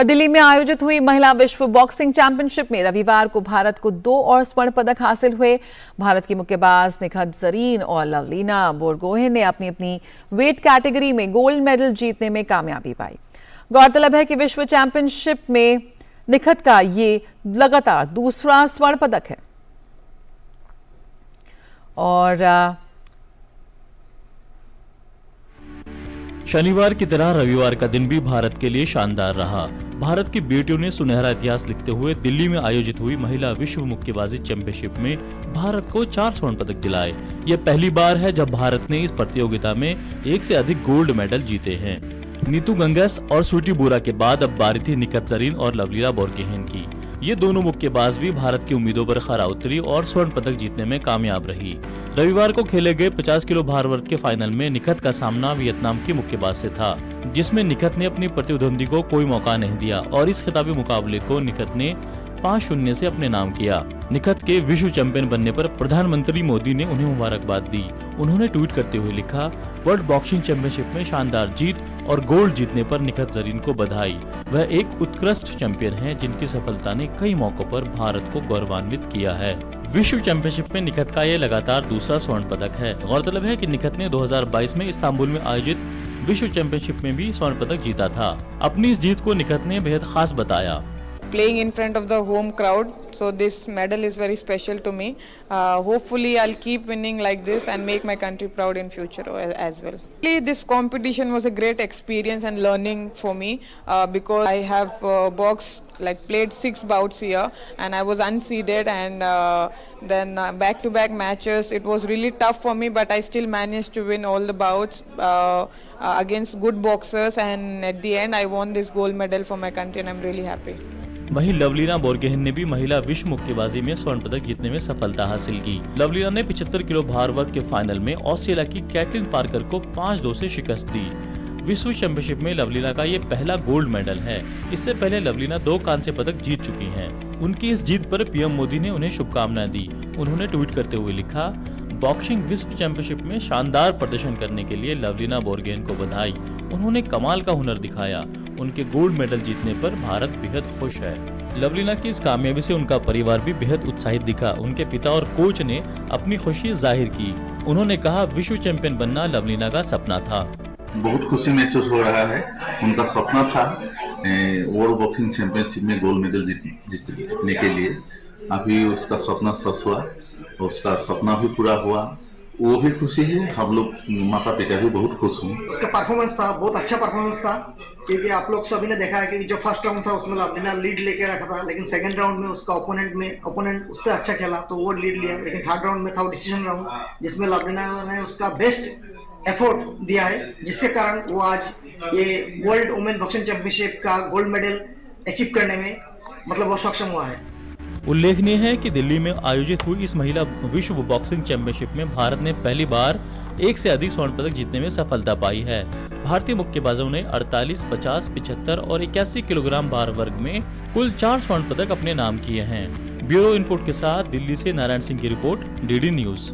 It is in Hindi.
और दिल्ली में आयोजित हुई महिला विश्व बॉक्सिंग चैंपियनशिप में रविवार को भारत को 2 और स्वर्ण पदक हासिल हुए। भारत की मुक्केबाज निखत जरीन और लवलीना बोरगोहेन ने अपनी अपनी वेट कैटेगरी में गोल्ड मेडल जीतने में कामयाबी पाई। गौरतलब है कि विश्व चैंपियनशिप में निखत का ये लगातार दूसरा स्वर्ण पदक है। और शनिवार की तरह रविवार का दिन भी भारत के लिए शानदार रहा। भारत की बेटियों ने सुनहरा इतिहास लिखते हुए दिल्ली में आयोजित हुई महिला विश्व मुक्केबाजी चैंपियनशिप में भारत को 4 स्वर्ण पदक दिलाए। यह पहली बार है जब भारत ने इस प्रतियोगिता में एक से अधिक गोल्ड मेडल जीते हैं। नीतू गंगस और स्वीटी बुरा के बाद अब बारी थी निखत जरीन और लवलीना बोरगोहेन की। ये दोनों मुक्केबाज भी भारत की उम्मीदों पर खरा उतरी और स्वर्ण पदक जीतने में कामयाब रही। रविवार को खेले गए 50 किलो भार वर्ग के फाइनल में निखत का सामना वियतनाम की मुक्केबाज से था, जिसमें निखत ने अपनी प्रतिद्वंदी को कोई मौका नहीं दिया और इस खिताबी मुकाबले को निखत ने 5-0 से अपने नाम किया। निखत के विश्व चैंपियन बनने पर प्रधानमंत्री मोदी ने उन्हें मुबारकबाद दी। उन्होंने ट्वीट करते हुए लिखा, वर्ल्ड बॉक्सिंग चैंपियनशिप में शानदार जीत और गोल्ड जीतने पर निखत जरीन को बधाई। वह एक उत्कृष्ट चैंपियन हैं जिनकी सफलता ने कई मौकों पर भारत को गौरवान्वित किया है। विश्व चैंपियनशिप में निखत का ये लगातार दूसरा स्वर्ण पदक है। गौरतलब है कि निखत ने 2022 में इस्तांबुल में आयोजित विश्व चैंपियनशिप में भी स्वर्ण पदक जीता था। अपनी इस जीत को निखत ने बेहद खास बताया। Playing in front of the home crowd, so this medal is very special to me. Hopefully I'll keep winning like this and make my country proud in future as well. This competition was a great experience and learning for me because I have played 6 bouts here and I was unseeded, and then back-to-back matches. It was really tough for me, but I still managed to win all the bouts against good boxers, and at the end I won this gold medal for my country and I'm really happy. वहीं लवलीना बोरगोहेन ने भी महिला विश्व मुक्केबाजी में स्वर्ण पदक जीतने में सफलता हासिल की। लवलीना ने 75 किलो भार वर्ग के फाइनल में ऑस्ट्रेलिया की कैटलिन पार्कर को 5-2 से शिकस्त दी। विश्व चैंपियनशिप में लवलीना का ये पहला गोल्ड मेडल है। इससे पहले लवलीना 2 कांस्य पदक जीत चुकी हैं। उनकी इस जीत पर पीएम मोदी ने उन्हें शुभकामनाएं दी। उन्होंने ट्वीट करते हुए लिखा, बॉक्सिंग विश्व चैंपियनशिप में शानदार प्रदर्शन करने के लिए लवलीना बोरगोहेन को बधाई। उन्होंने कमाल का हुनर दिखाया। उनके गोल्ड मेडल जीतने पर भारत बेहद खुश है। लवलीना की इस कामयाबी से उनका परिवार भी बेहद उत्साहित दिखा। उनके पिता और कोच ने अपनी खुशी जाहिर की। उन्होंने कहा, विश्व चैंपियन बनना लवलीना का सपना था। बहुत खुशी महसूस हो रहा है। उनका सपना था वर्ल्ड बॉक्सिंग चैंपियनशिप में गोल्ड मेडल जीतने के लिए। अभी उसका सपना सच हुआ, उसका सपना भी पूरा हुआ। वो भी खुशी है, हम लोग माता पिता भी बहुत खुश हूँ। उसका परफॉर्मेंस था, बहुत अच्छा परफॉर्मेंस था, क्योंकि आप लोग सभी ने देखा है कि जो फर्स्ट राउंड था उसमें लवलीना लीड लेके रखा था, लेकिन सेकंड राउंड में उसका ओपोनेंट उससे अच्छा खेला तो वो लीड लिया। लेकिन थर्ड राउंड में था वो डिसीजन राउंड, जिसमें लवलीना ने उसका बेस्ट एफर्ट दिया है, जिसके कारण वो आज ये वर्ल्ड वुमेन बॉक्सिंग चैंपियनशिप का गोल्ड मेडल अचीव करने में वो सक्षम हुआ है। उल्लेखनीय है कि दिल्ली में आयोजित हुई इस महिला विश्व बॉक्सिंग चैंपियनशिप में भारत ने पहली बार एक से अधिक स्वर्ण पदक जीतने में सफलता पाई है। भारतीय मुक्केबाजों ने 48, 50, 75 और 81 किलोग्राम भार वर्ग में कुल 4 स्वर्ण पदक अपने नाम किए हैं। ब्यूरो इनपुट के साथ दिल्ली से नारायण सिंह की रिपोर्ट, डीडी न्यूज।